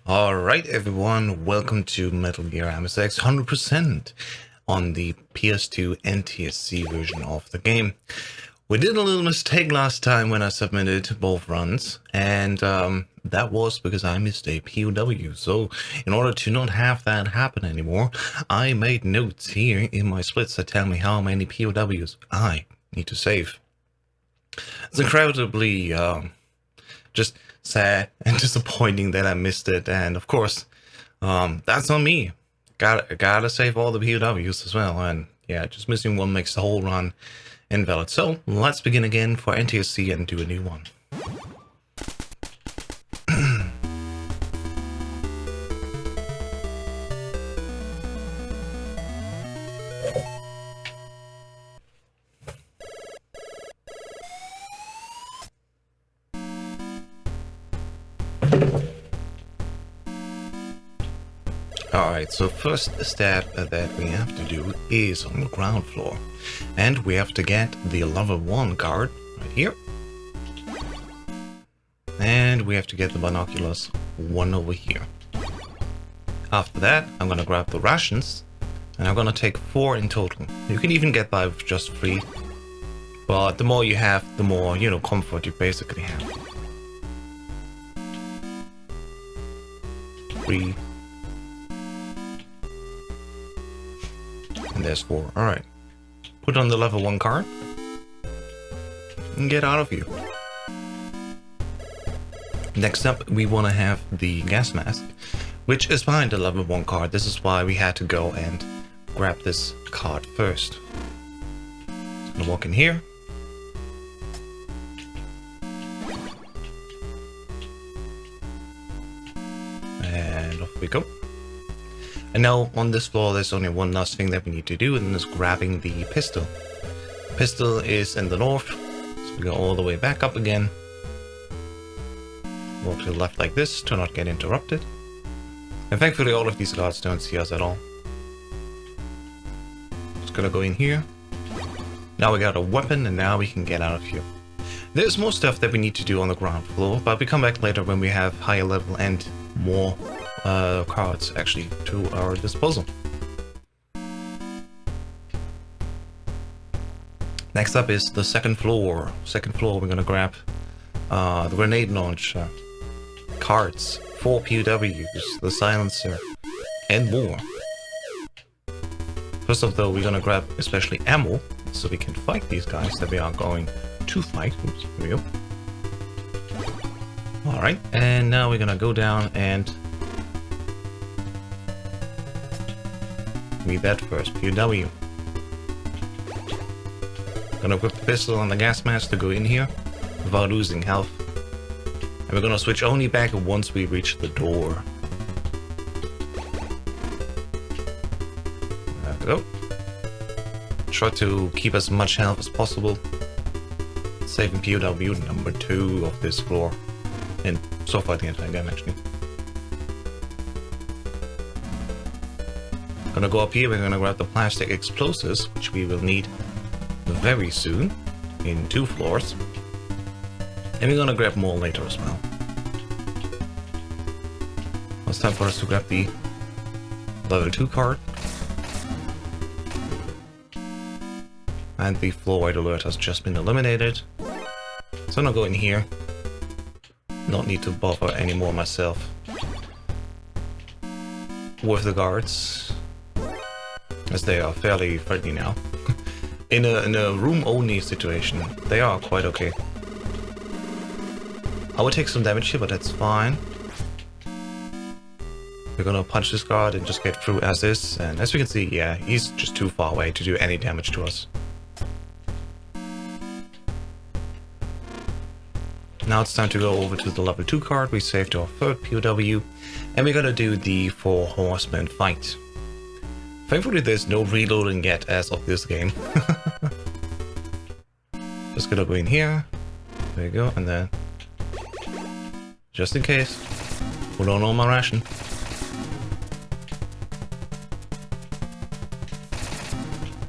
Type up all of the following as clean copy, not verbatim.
Alright everyone, welcome to Metal Gear MSX 100% on the PS2 NTSC version of the game. We did a little mistake last time when I submitted both runs, and that was because I missed a POW. So in order to not have that happen anymore, I made notes here in my splits that tell me how many POWs I need to save. It's incredibly just sad and disappointing that I missed it, and of course that's on me. Gotta save all the POWs as well, and yeah, just missing one makes the whole run invalid. So let's begin again for NTSC and do a new one. Alright, so first step that we have to do is on the ground floor. And we have to get the level 1 card right here. And we have to get the binoculars one over here. After that, I'm gonna grab the rations. And I'm gonna take 4 in total. You can even get by with just 3. But the more you have, the more, comfort you basically have. 3. And there's 4. Alright. Put on the level 1 card. And get out of here. Next up, we want to have the gas mask, which is behind the level 1 card. This is why we had to go and grab this card first. I'm gonna walk in here. And off we go. And now on this floor there's only one last thing that we need to do, and it's grabbing the pistol. Pistol is in the north, so we go all the way back up again. Walk to the left like this to not get interrupted. And thankfully all of these guards don't see us at all. Just gonna go in here. Now we got a weapon, and now we can get out of here. There's more stuff that we need to do on the ground floor, but we come back later when we have higher level and more cards actually to our disposal. Next up is the second floor. We're gonna grab the grenade launcher, cards, 4 POWs, the silencer, and more. First of all, we're gonna grab especially ammo so we can fight these guys that we are going to fight. Oops, here we go. Alright, and now we're gonna go down and need that first POW. Gonna equip the pistol and the gas mask to go in here without losing health. And we're gonna switch only back once we reach the door. There we go. Try to keep as much health as possible. Saving POW number 2 of this floor. And so far the entire game actually. Gonna go up here, we're gonna grab the plastic explosives, which we will need very soon, in 2 floors. And we're gonna grab more later as well. Now it's time for us to grab the level 2 card. And the floor-wide alert has just been eliminated. So I'm gonna go in here. Not need to bother anymore myself with the guards, as they are fairly friendly now. in a room-only situation, they are quite okay. I would take some damage here, but that's fine. We're gonna punch this guard and just get through as is, and as we can see, yeah, he's just too far away to do any damage to us. Now it's time to go over to the level 2 card. We saved our 3rd POW, and we're gonna do the 4 horsemen fight. Thankfully there's no reloading yet as of this game. Just gonna go in here. There you go, and then just in case, put on all my ration.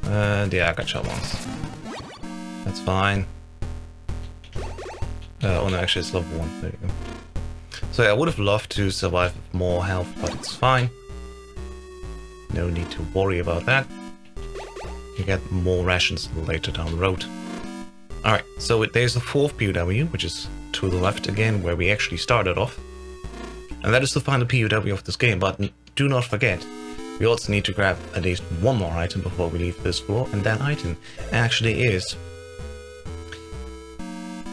And yeah, I got shot once. That's fine. Oh no, actually it's level 1. There you go. So I would have loved to survive with more health, but it's fine. No need to worry about that. You get more rations later down the road. Alright, so there's the fourth POW, which is to the left again, where we actually started off. And that is the final POW of this game, but do not forget, we also need to grab at least one more item before we leave this floor, and that item actually is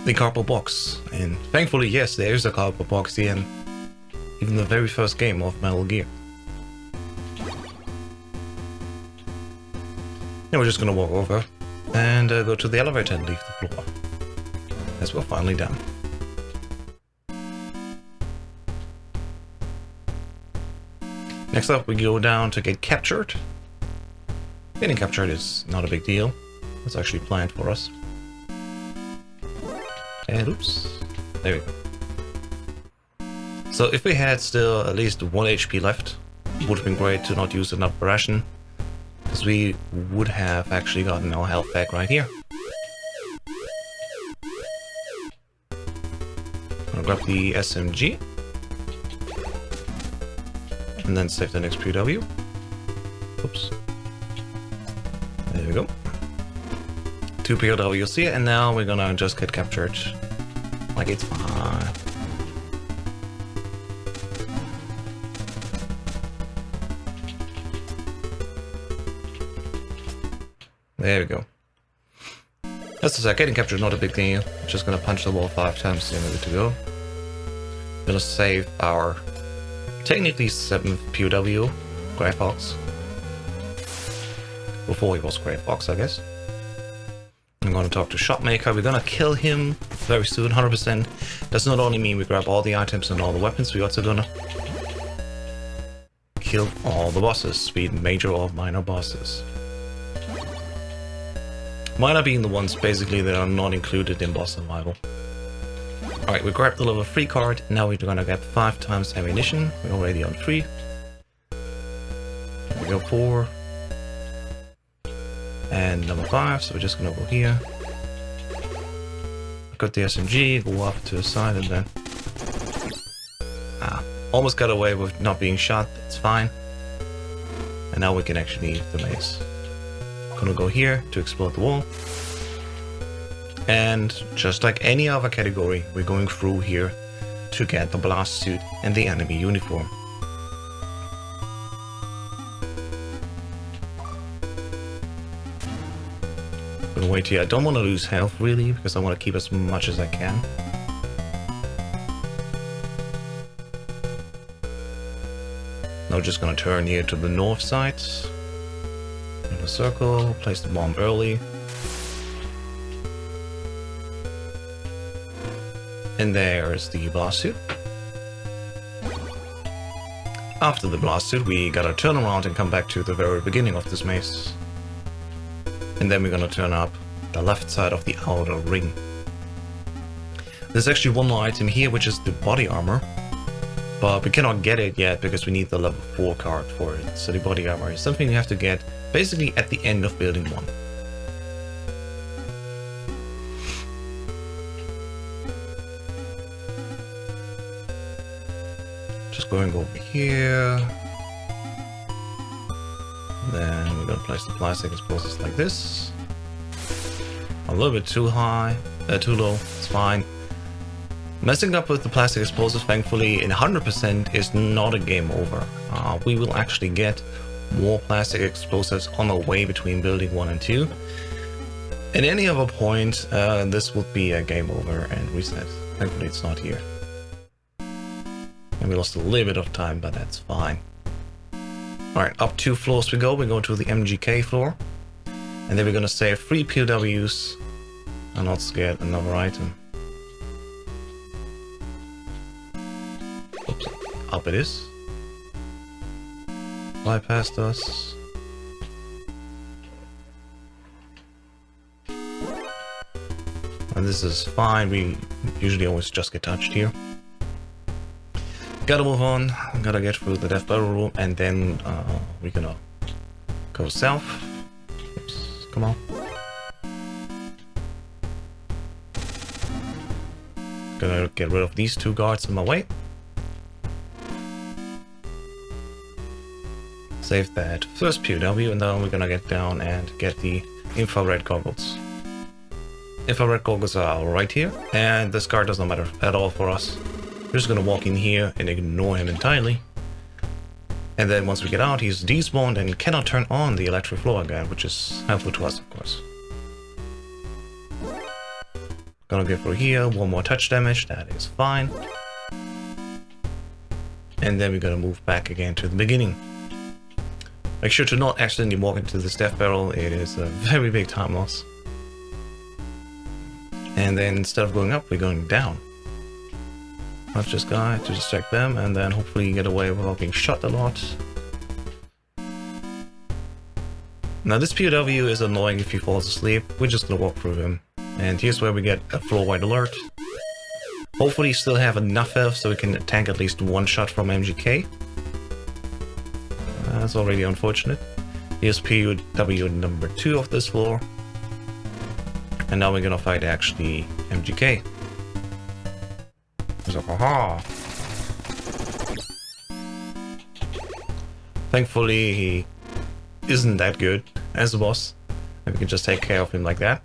the cardboard box. And thankfully, yes, there is a cardboard box in even the very first game of Metal Gear. Now we're just gonna walk over and go to the elevator and leave the floor, as we're finally done. Next up, we go down to get captured. Getting captured is not a big deal. It's actually planned for us. And oops, there we go. So if we had still at least 1 HP left, it would have been great to not use another ration, because we would have actually gotten our health back right here. I'm gonna grab the SMG. And then save the next POW. Oops. There we go. 2 POWs here, and now we're gonna just get captured. Like it's fine. There we go. As I said, getting captured not a big deal. Just gonna punch the wall 5 times and we're good to go. Gonna save our technically 7th POW, Grey Fox. Before he was Grey Fox, I guess. I'm gonna talk to Shopmaker. We're gonna kill him very soon, 100%. Does not only mean we grab all the items and all the weapons, we're also gonna kill all the bosses, be it major or minor bosses. Minor being the ones basically that are not included in boss survival. Alright, we grabbed the level 3 card, now we're gonna get 5 times ammunition. We're already on 3. There we go, 4. And number 5, so we're just gonna go here. Got the SMG, go up to the side and then... almost got away with not being shot, it's fine. And now we can actually leave the maze. Gonna go here to explode the wall. And just like any other category, we're going through here to get the blast suit and the enemy uniform. Gonna wait here. I don't want to lose health really, because I want to keep as much as I can. Now just gonna turn here to the north side. In a circle, place the bomb early. And there's the blast suit. After the blast suit, we gotta turn around and come back to the very beginning of this maze. And then we're gonna turn up the left side of the outer ring. There's actually one more item here, which is the body armor. But we cannot get it yet because we need the level 4 card for it. So the body armor is something you have to get basically at the end of building 1. Going over here. Then we're gonna place the plastic explosives like this. A little bit too high, too low. It's fine. Messing up with the plastic explosives, thankfully, in 100% is not a game over. We will actually get more plastic explosives on the way between building 1 and 2. At any other point, this would be a game over and reset. Thankfully, it's not here. And we lost a little bit of time, but that's fine. Alright, up 2 floors we go. We're going to the MGK floor. And then we're gonna save 3 POWs and not get another item. Oops, up it is. Bypassed us. And this is fine. We usually always just get touched here. Gotta move on, gotta get through the death battle room, and then we're gonna go south. Oops, come on. Gonna get rid of these 2 guards in my way. Save that first POW, and then we're gonna get down and get the infrared goggles. Infrared goggles are right here, and this card doesn't matter at all for us. We're just gonna walk in here and ignore him entirely. And then once we get out, he's despawned and cannot turn on the electric floor again, which is helpful to us, of course. Gonna go through here, one more touch damage, that is fine. And then we're gonna move back again to the beginning. Make sure to not accidentally walk into this death barrel, it is a very big time loss. And then instead of going up, we're going down. Watch this guy to distract them, and then hopefully get away without being shot a lot. Now this POW is annoying if he falls asleep. We're just gonna walk through him. And here's where we get a floor-wide alert. Hopefully still have enough health so we can tank at least one shot from MGK. That's already unfortunate. Here's POW number 2 of this floor. And now we're gonna fight actually MGK. So, haha. Thankfully, he isn't that good as a boss, and we can just take care of him like that.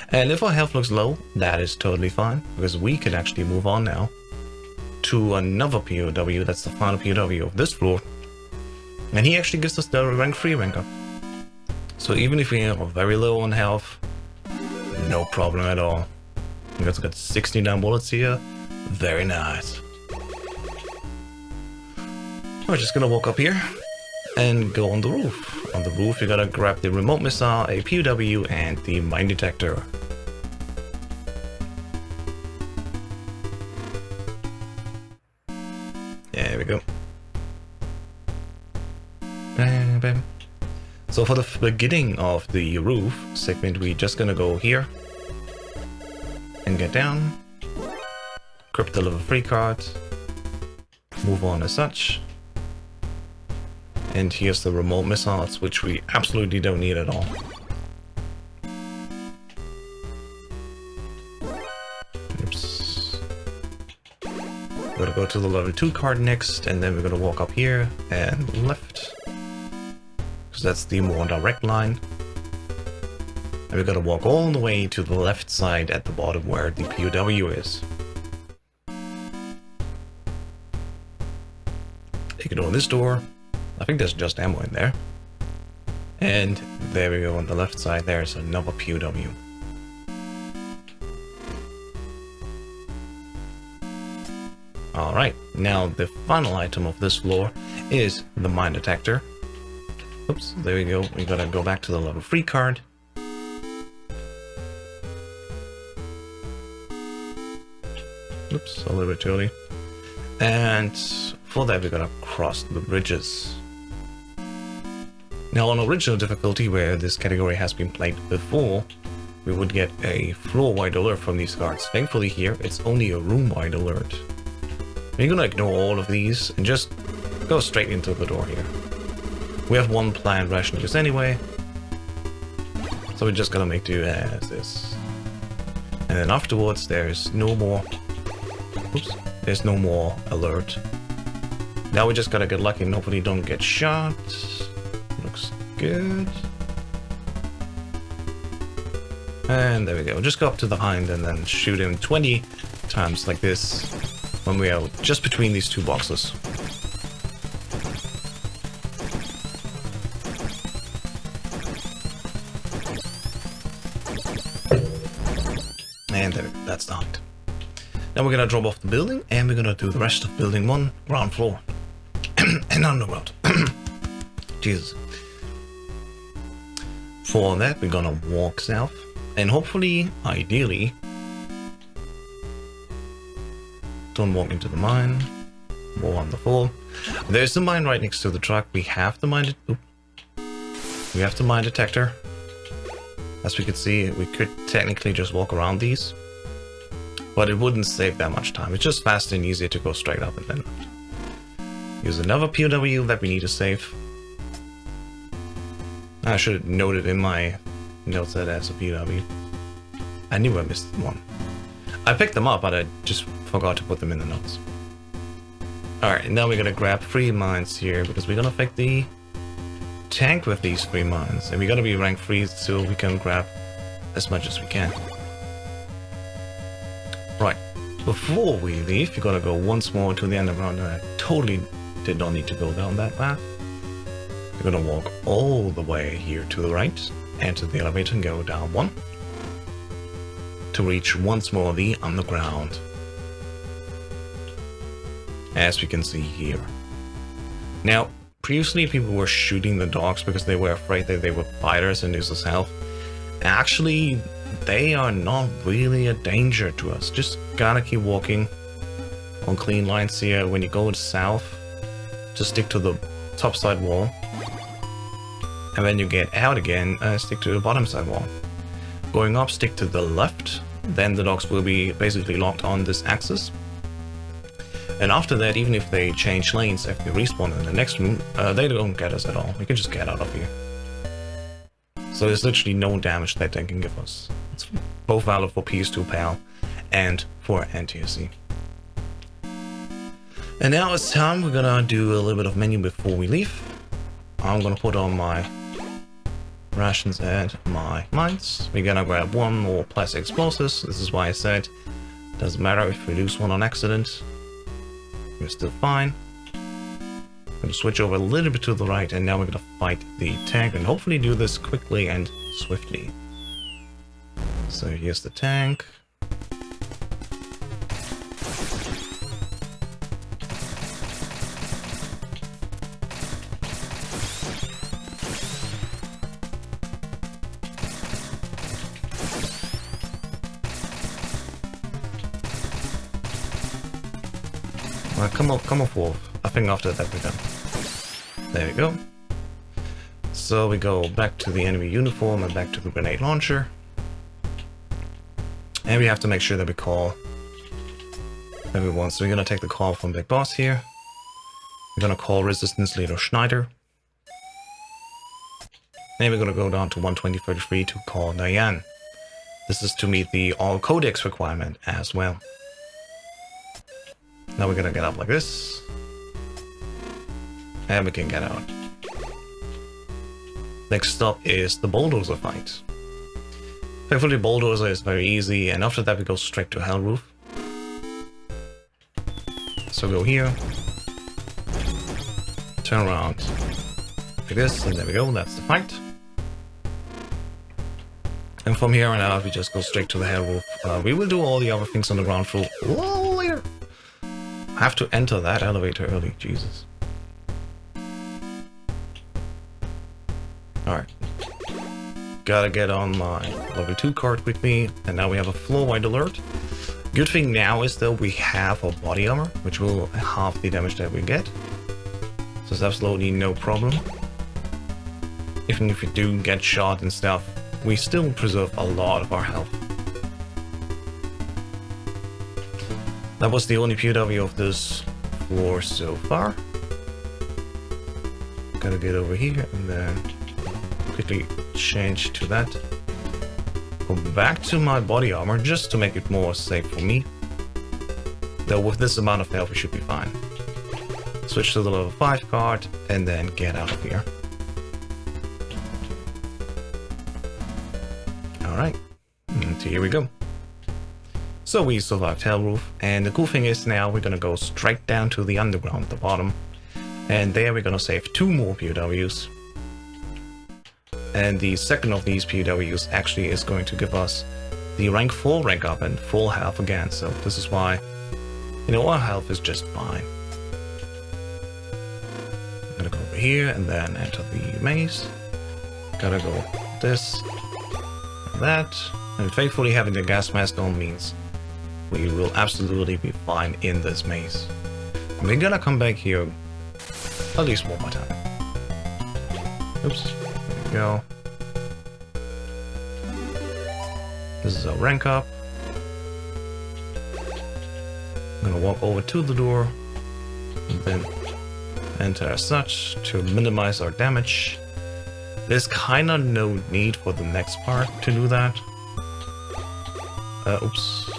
And if our health looks low, that is totally fine, because we can actually move on now to another POW. That's the final POW of this floor, and he actually gives us the rank 3 rank up. So even if we are very low on health, no problem at all. We got 69 bullets here. Very nice. We're just gonna walk up here and go on the roof. On the roof, you gotta grab the remote missile, a POW, and the mine detector. There we go. Bam, bam. So for the beginning of the roof segment, we're just gonna go here and get down. Grab the level 3 card, move on as such, and here's the remote missiles, which we absolutely don't need at all. Oops. We're gonna go to the level 2 card next, and then we're gonna walk up here and left, because that's the more direct line. And we're gonna walk all the way to the left side at the bottom where the POW is. Ignore this door. I think there's just ammo in there. And there we go, on the left side there's another POW. Alright, now the final item of this floor is the mine detector. Oops, there we go. We gotta go back to the level 3 card. Oops, a little bit too early. And for that, we're gonna cross the bridges. Now, on original difficulty, where this category has been played before, we would get a floor-wide alert from these cards. Thankfully here, it's only a room-wide alert. We're gonna ignore all of these and just go straight into the door here. We have one planned ration use anyway, so we're just gonna make do as this. And then afterwards, there's no more... Oops. There's no more alert. Now we just gotta get lucky and hopefully don't get shot. Looks good. And there we go. Just go up to the hind and then shoot him 20 times like this when we are just between these two boxes. And there we go. That's the hind. Now we're gonna drop off the building and we're gonna do the rest of building 1, ground floor. And underworld. Jesus. For that, we're gonna walk south and hopefully, ideally, don't walk into the mine. More on the floor. There's the mine right next to the truck. We have the mine. We have the mine detector. As we can see, we could technically just walk around these, but it wouldn't save that much time. It's just faster and easier to go straight up and then left. Here's another POW that we need to save. I should have noted in my notes that as a POW. I knew I missed one. I picked them up, but I just forgot to put them in the notes. Alright, now we're gonna grab 3 mines here because we're gonna affect the tank with these 3 mines. And we gotta be rank 3 so we can grab as much as we can. Right, before we leave, we're gonna go once more to the underground. I totally did not need to go down that path. We're gonna walk all the way here to the right, enter the elevator and go down 1 to reach once more the underground. As we can see here. Now, previously people were shooting the dogs because they were afraid that they were fighters and use as health. Actually, they are not really a danger to us. Just gotta keep walking on clean lines here. When you go south, just stick to the top side wall. And when you get out again, stick to the bottom side wall. Going up, stick to the left. Then the dogs will be basically locked on this axis. And after that, even if they change lanes, if they respawn in the next room, they don't get us at all. We can just get out of here. So there's literally no damage that they can give us. It's both valid for PS2 PAL and for NTSC. And now it's time, we're gonna do a little bit of menu before we leave. I'm gonna put on my rations and my mines. We're gonna grab 1 more plastic explosives. This is why I said, doesn't matter if we lose 1 on accident. We're still fine. I'm going to switch over a little bit to the right, and now we're going to fight the tank and hopefully do this quickly and swiftly. So here's the tank. Come off, Wolf. I think after that we're done. There we go. So we go back to the enemy uniform and back to the grenade launcher. And we have to make sure that we call everyone. So we're gonna take the call from Big Boss here. We're gonna call Resistance Leader Schneider. And we're gonna go down to 12033 to call Diane. This is to meet the all codex requirement as well. Now we're gonna get up like this. And we can get out. Next stop is the bulldozer fight. Thankfully bulldozer is very easy, and after that we go straight to Hell Roof. So go here. Turn around. Like this, and there we go, that's the fight. And from here on out we just go straight to the Hell Roof. We will do all the other things on the ground floor later. I have to enter that elevator early, Jesus. Alright. Gotta get on my level 2 card quickly, and now we have a floor-wide alert. Good thing now is that we have a body armor, which will halve the damage that we get. So it's absolutely no problem. Even if we do get shot and stuff, we still preserve a lot of our health. That was the only POW of this floor so far. Gotta get over here and then quickly change to that. Go back to my body armor just to make it more safe for me. Though with this amount of health we should be fine. Switch to the level 5 card and then get out of here. Alright, and here we go. So we survived Hell Roof, and the cool thing is now we're gonna go straight down to the underground at the bottom, and there we're gonna save 2 more POWs. And the second of these POWs actually is going to give us the rank 4 rank up and full health again, so this is why, you know, our health is just fine. I'm gonna go over here and then enter the maze. Gotta go this, that, and thankfully having the gas mask on means we will absolutely be fine in this maze. And we're gonna come back here at least one more time. Oops, there we go. This is our rank up. I'm gonna walk over to the door and then enter as such to minimize our damage. There's kinda no need for the next part to do that. Oops.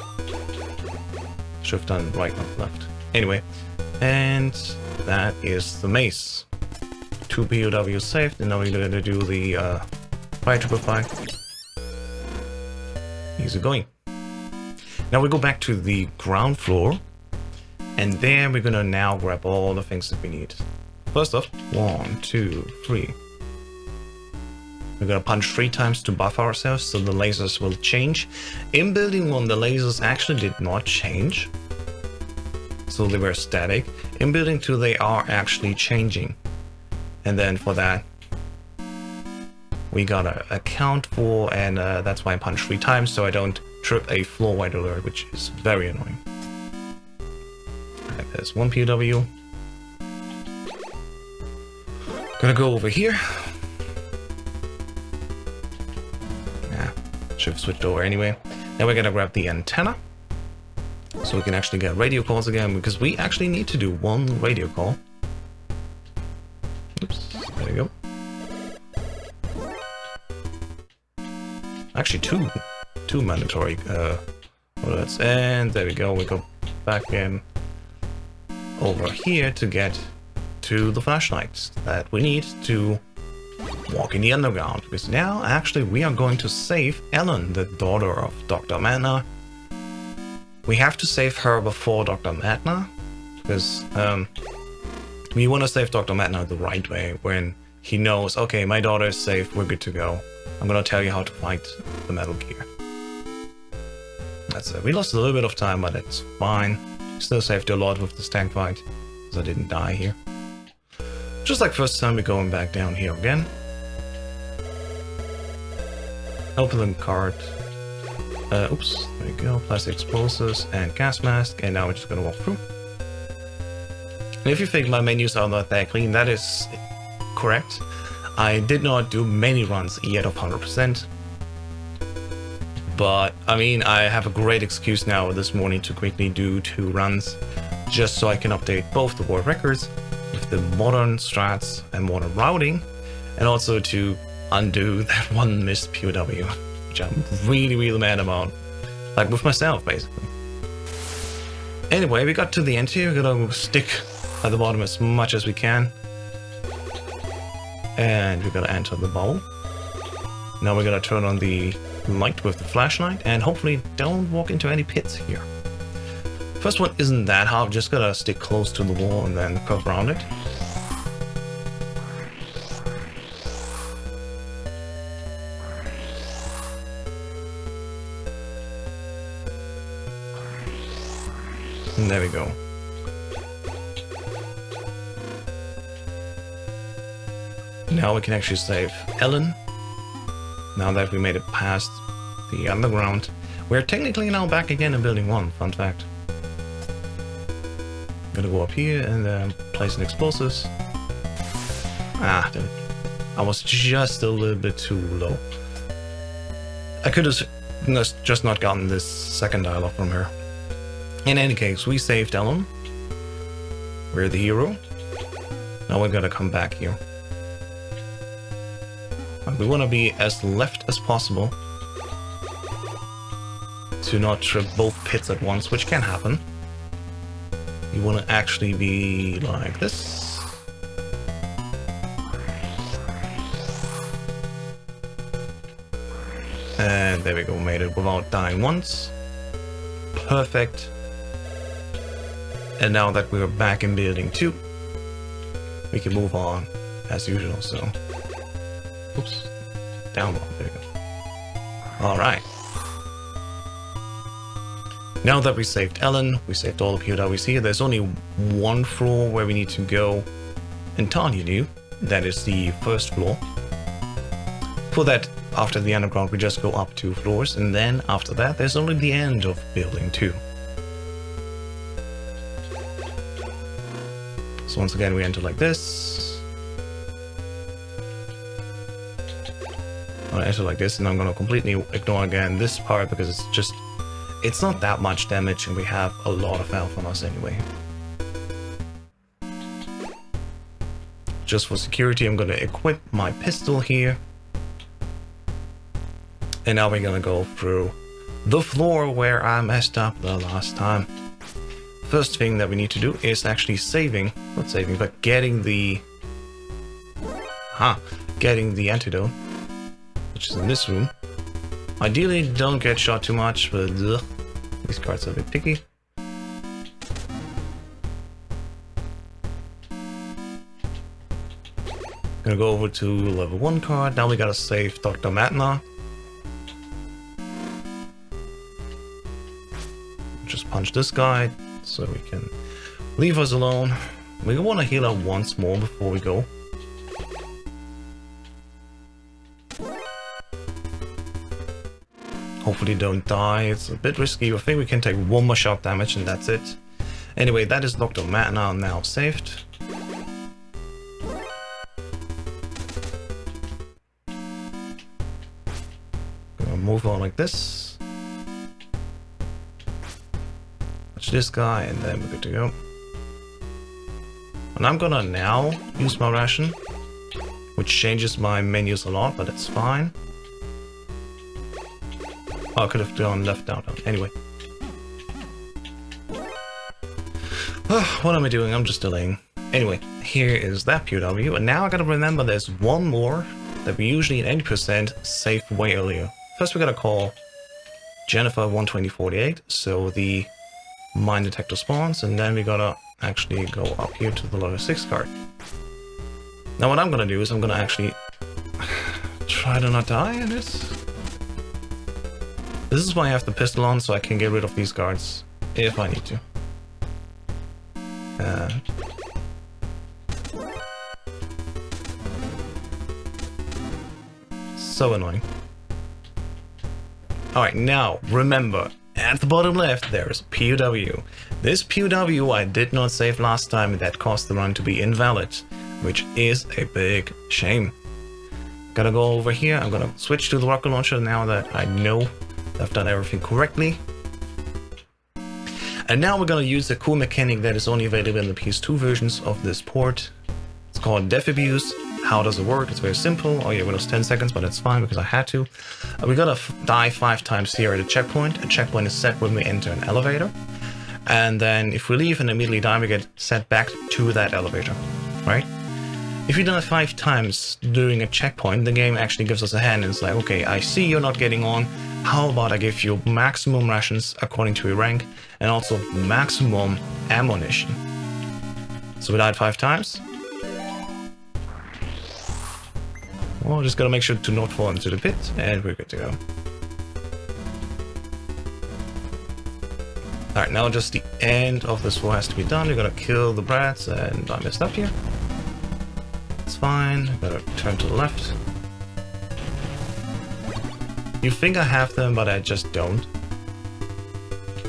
Should have done right, not left. Anyway, And that is the maze. 2 POWs saved, and now we're gonna do the fire triple fire. Easy going. Now we go back to the ground floor, and there we're gonna now grab all the things that we need. First off, 1, 2, 3. We're gonna punch 3 times to buff ourselves so the lasers will change. In building 1, the lasers actually did not change, so they were static. In building 2, they are actually changing. And then for that, we gotta account for, and that's why I punch 3 times so I don't trip a floor-wide alert, which is very annoying. Alright, there's 1 POW. Gonna go over here. Yeah, should have switched over anyway. Now we're gonna grab the antenna, so we can actually get radio calls again, because we actually need to do 1 radio call. Oops, there we go. Actually, two mandatory alerts, and there we go. We go back in over here to get to the flashlights that we need to walk in the underground, because now actually we are going to save Ellen, the daughter of Dr. Madna. We have to save her before Dr. Madna, because we want to save Dr. Madna the right way, when he knows, okay, my daughter is safe, we're good to go. I'm gonna tell you how to fight the Metal Gear. That's it. We lost a little bit of time, but it's fine. Still saved a lot with this tank fight, because I didn't die here. Just like first time, we're going back down here again. Open the cart. Oops, there we go. Plastic explosives and gas mask, and now we're just gonna walk through. And if you think my menus are not that clean, that is correct. I did not do many runs yet of 100%. But, I mean, I have a great excuse now this morning to quickly do 2 runs, just so I can update both the world records with the modern strats and modern routing, and also to undo that 1 missed POW, which I'm really mad about. Like, with myself, basically. Anyway, we got to the end here. We're gonna stick at the bottom as much as we can. And we're gonna enter the bowl. Now we're gonna turn on the light with the flashlight, and hopefully don't walk into any pits here. First one isn't that hard, just gotta stick close to the wall and then curve around it. And there we go. Now we can actually save Ellen. Now that we made it past the underground, we're technically now back again in building 1, fun fact. Gonna go up here and then place an explosives. Ah, damn it. I was just a little bit too low. I could have just not gotten this second dialogue from her. In any case, we saved Ellen. We're the hero. Now we're gonna come back here. We want to be as left as possible to not trip both pits at once, which can happen. You want to actually be like this. And there we go, made it without dying once. Perfect. And now that we're back in building 2, we can move on as usual, so... Oops. Down low. There we go. Alright. Now that we saved Ellen, we saved all the POWs here, there's only 1 floor where we need to go entirely new. That is the first floor. For that, after the underground, we just go up 2 floors, and then after that, there's only the end of building 2. So once again, we enter like this. I'm gonna enter like this, and I'm gonna completely ignore again this part because it's not that much damage, and we have a lot of health on us anyway. Just for security, I'm gonna equip my pistol here. And now we're gonna go through the floor where I messed up the last time. first thing that we need to do is actually not saving, but getting the antidote, which is in this room. Ideally, don't get shot too much, but these cards are a bit picky. Gonna go over to level 1 card. Now we gotta save Dr. Matna. Just punch this guy so we can leave us alone. We want to heal up once more before we go. Hopefully don't die. It's a bit risky. I think we can take one more shot damage and that's it. Anyway, that is Dr. Matna now saved. Gonna move on like this. Touch this guy and then we're good to go. And I'm gonna now use my ration, which changes my menus a lot, but it's fine. Oh, I could have gone left down. Anyway. What am I doing? I'm just delaying. Anyway, here is that POW, and now I gotta remember there's one more that we usually at 80% save way earlier. First we gotta call Jennifer 12048, so the mine detector spawns, and then we gotta actually go up here to the level 6 card. Now what I'm gonna do is I'm gonna actually try to not die in this. This is why I have the pistol on, so I can get rid of these guards if I need to. So annoying. Alright, now remember, at the bottom left there is POW. This POW I did not save last time, and that caused the run to be invalid, which is a big shame. Gotta go over here. I'm gonna switch to the rocket launcher now that I know I've done everything correctly. And now we're gonna use a cool mechanic that is only available in the PS2 versions of this port. It's called Death Abuse. How does it work? It's very simple. Oh yeah, it was 10 seconds, but it's fine because I had to. We gotta die 5 times here at a checkpoint. A checkpoint is set when we enter an elevator. And then if we leave and immediately die, we get set back to that elevator, right? If you die 5 times during a checkpoint, the game actually gives us a hand and it's like, okay, I see you're not getting on. How about I give you maximum rations according to your rank and also maximum ammunition. So we died 5 times. Well, just gotta make sure to not fall into the pit and we're good to go. Alright, now just the end of this floor has to be done. We're gonna kill the brats and I messed up here. It's fine. Gotta turn to the left. You think I have them, but I just don't.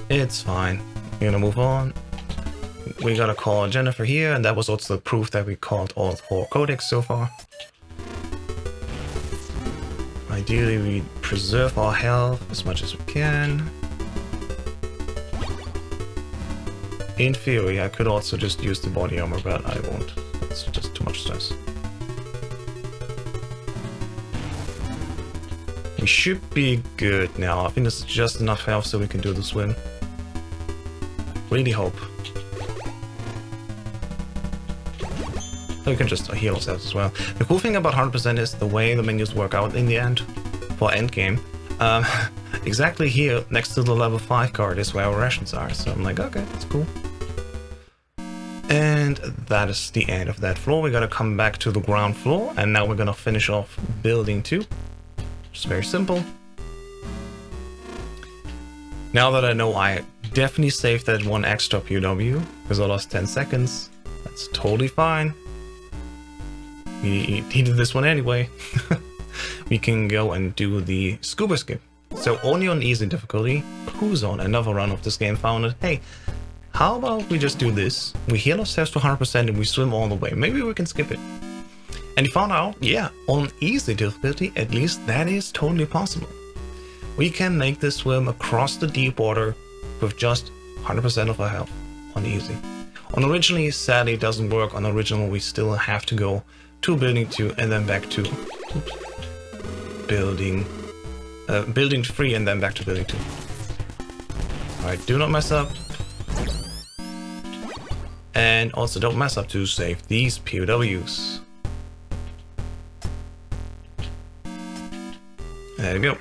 It's fine. We're gonna move on. We gotta call Jennifer here, and that was also the proof that we called all 4 codecs so far. Ideally, we preserve our health as much as we can. In theory, I could also just use the body armor, but I won't. It's just too much stress. We should be good now. I think this is just enough health so we can do the swim. Really hope. So we can just heal ourselves as well. The cool thing about 100% is the way the menus work out in the end for endgame. Exactly here, next to the level 5 card is where our rations are. So I'm like, okay, that's cool. And that is the end of that floor. We gotta come back to the ground floor, and now we're gonna finish off building 2. It's very simple. Now that I know I definitely saved that 1 extra POW because I lost 10 seconds, that's totally fine. We needed this one anyway. We can go and do the scuba skip. So only on easy difficulty, who's on another run of this game found it, hey, how about we just do this? We heal ourselves to 100% and we swim all the way. Maybe we can skip it. And he found out, yeah, on easy difficulty, at least that is totally possible. We can make this swim across the deep water with just 100% of our health on easy. On originally, sadly, it doesn't work. On original, we still have to go to building 2 and then back to building 3 and then back to building 2. Alright, do not mess up. And also don't mess up to save these POWs. There we go.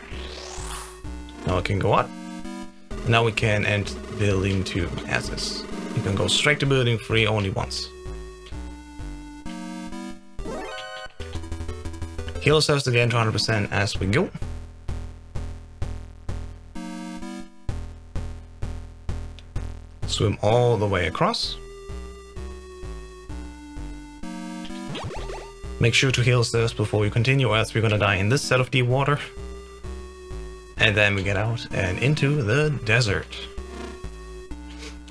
Now we can go up. Now we can end building 2 as is. You can go straight to building 3 only once. Heal ourselves again to 100% as we go. Swim all the way across. Make sure to heal ourselves before we continue, or else we're gonna die in this set of deep water. And then we get out and into the desert.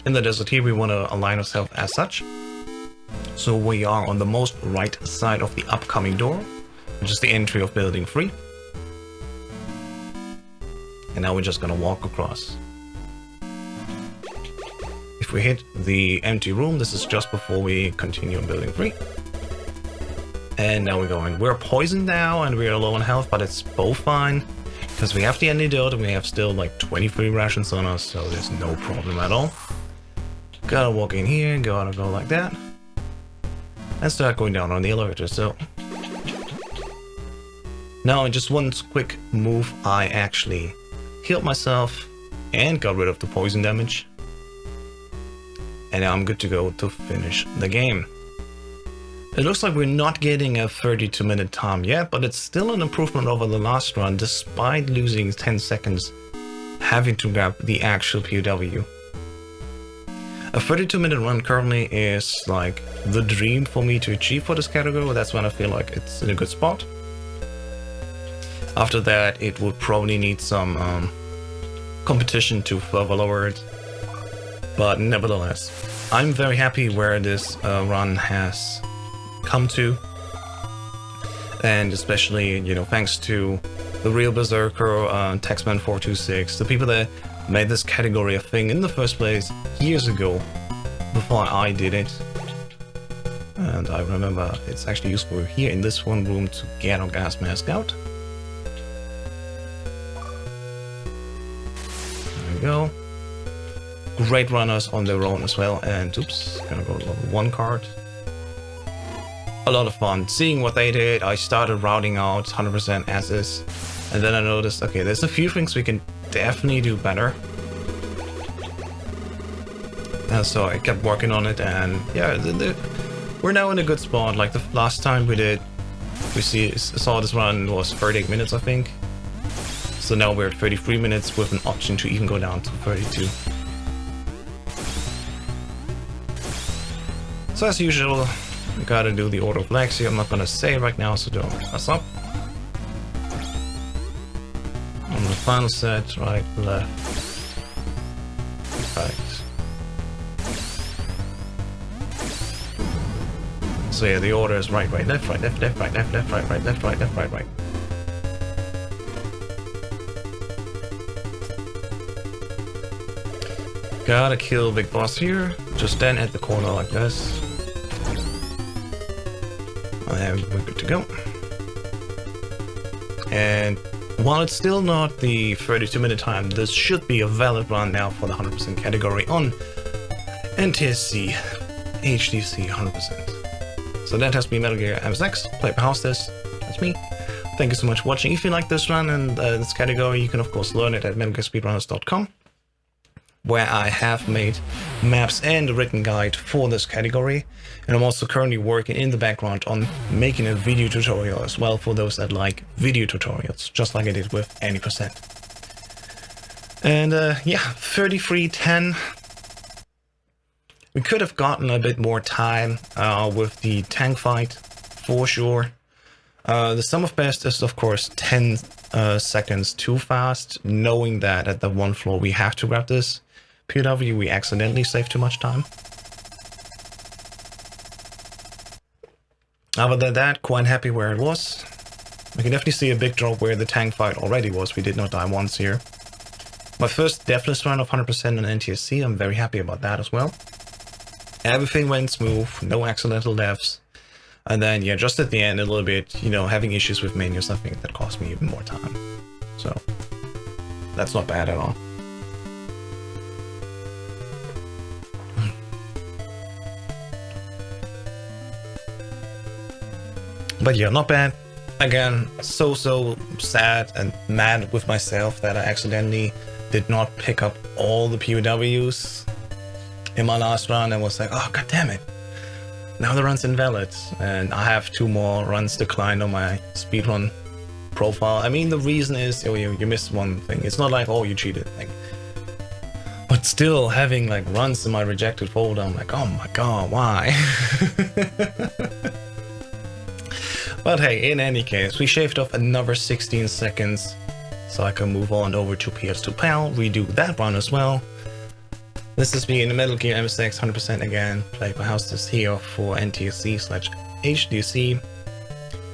In the desert here, we want to align ourselves as such. So we are on the most right side of the upcoming door, which is the entry of building 3. And now we're just gonna walk across. If we hit the empty room, this is just before we continue on building 3. And now we're going. We're poisoned now and we're low on health, but it's both fine. Because we have the antidote and we have still like 23 rations on us, so there's no problem at all. Gotta walk in here, gotta go like that. And start going down on the elevator, so... Now in just one quick move, I actually healed myself and got rid of the poison damage. And now I'm good to go to finish the game. It looks like we're not getting a 32-minute time yet, but it's still an improvement over the last run, despite losing 10 seconds having to grab the actual POW. A 32-minute run currently is like the dream for me to achieve for this category. That's when I feel like it's in a good spot. After that, it would probably need some competition to further lower it. But nevertheless, I'm very happy where this run has come to, and especially, you know, thanks to the real berserker, Taxman426, the people that made this category a thing in the first place years ago, before I did it. And I remember it's actually useful here in this one room to get our gas mask out. There we go. Great runners on their own as well, and oops, gonna go level 1 card. A lot of fun seeing what they did. I started routing out 100% as is, and then I noticed, okay, there's a few things we can definitely do better. And so I kept working on it, and yeah, we're now in a good spot. Like the last time we saw this run was 38 minutes, I think. So now we're at 33 minutes with an option to even go down to 32. So as usual, we gotta do the order of flags here. I'm not gonna say right now, so don't mess up. On the final set, right, left, right. So yeah, the order is right, right, left, right, left, left, right, left, left, right, right, left, right, left, right, right. Gotta kill big boss here. Just stand at the corner like this. And we're good to go. And while it's still not the 32-minute time, this should be a valid run now for the 100% category on NTSC, HDC 100%. So that has been Metal Gear MSX, played by Houses, that's me. Thank you so much for watching. If you like this run and this category, you can of course learn it at metalgearspeedrunners.com, where I have made maps and a written guide for this category. And I'm also currently working in the background on making a video tutorial as well for those that like video tutorials, just like I did with any %. And yeah, 33:10. We could have gotten a bit more time with the tank fight, for sure. The sum of best is of course 10 seconds too fast, knowing that at the one floor we have to grab this POW, we accidentally saved too much time. Other than that, quite happy where it was. We can definitely see a big drop where the tank fight already was. We did not die once here. My first deathless run of 100% on NTSC, I'm very happy about that as well. Everything went smooth, no accidental deaths. And then, yeah, just at the end, a little bit, you know, having issues with menus, I think that cost me even more time. So, that's not bad at all. But yeah, not bad. Again, so sad and mad with myself that I accidentally did not pick up all the POWs in my last run and was like, oh god damn it, now the run's invalid, and I have 2 more runs declined on my speedrun profile. I mean, the reason is, oh, you missed one thing. It's not like, oh, you cheated, like, but still having like runs in my rejected folder, I'm like, oh my god, why? But hey, in any case, we shaved off another 16 seconds, so I can move on over to PS2 PAL, redo that run as well. This is me in the Metal Gear MSX 100% again, played by Houses here for NTSC/HDC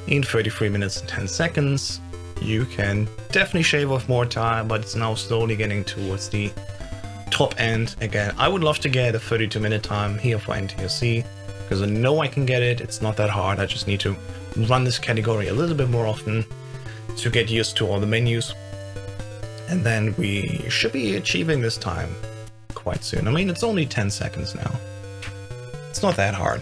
in 33 minutes and 10 seconds. You can definitely shave off more time, but it's now slowly getting towards the top end. Again, I would love to get a 32-minute time here for NTSC, because I know I can get it. It's not that hard. I just need to run this category a little bit more often to get used to all the menus, and then we should be achieving this time quite soon. I mean, it's only 10 seconds now. It's not that hard.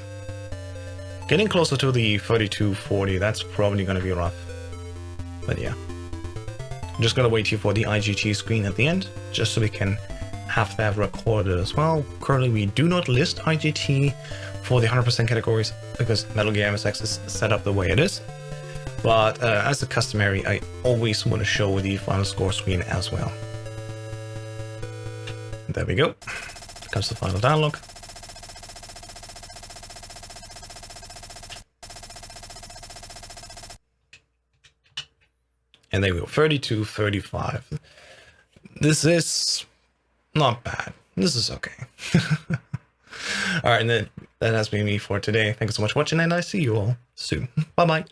Getting closer to the 32-40, that's probably going to be rough. But yeah, I'm just going to wait here for the IGT screen at the end, just so we can have that recorded as well. Currently, we do not list IGT for the 100% categories because Metal Gear MSX is set up the way it is. But as a customary, I always want to show the final score screen as well. And there we go. Comes the final dialogue. And there we go, 32-35. This is not bad. This is okay. All right, and then that has been me for today. Thank you so much for watching, and I see you all soon. Bye-bye.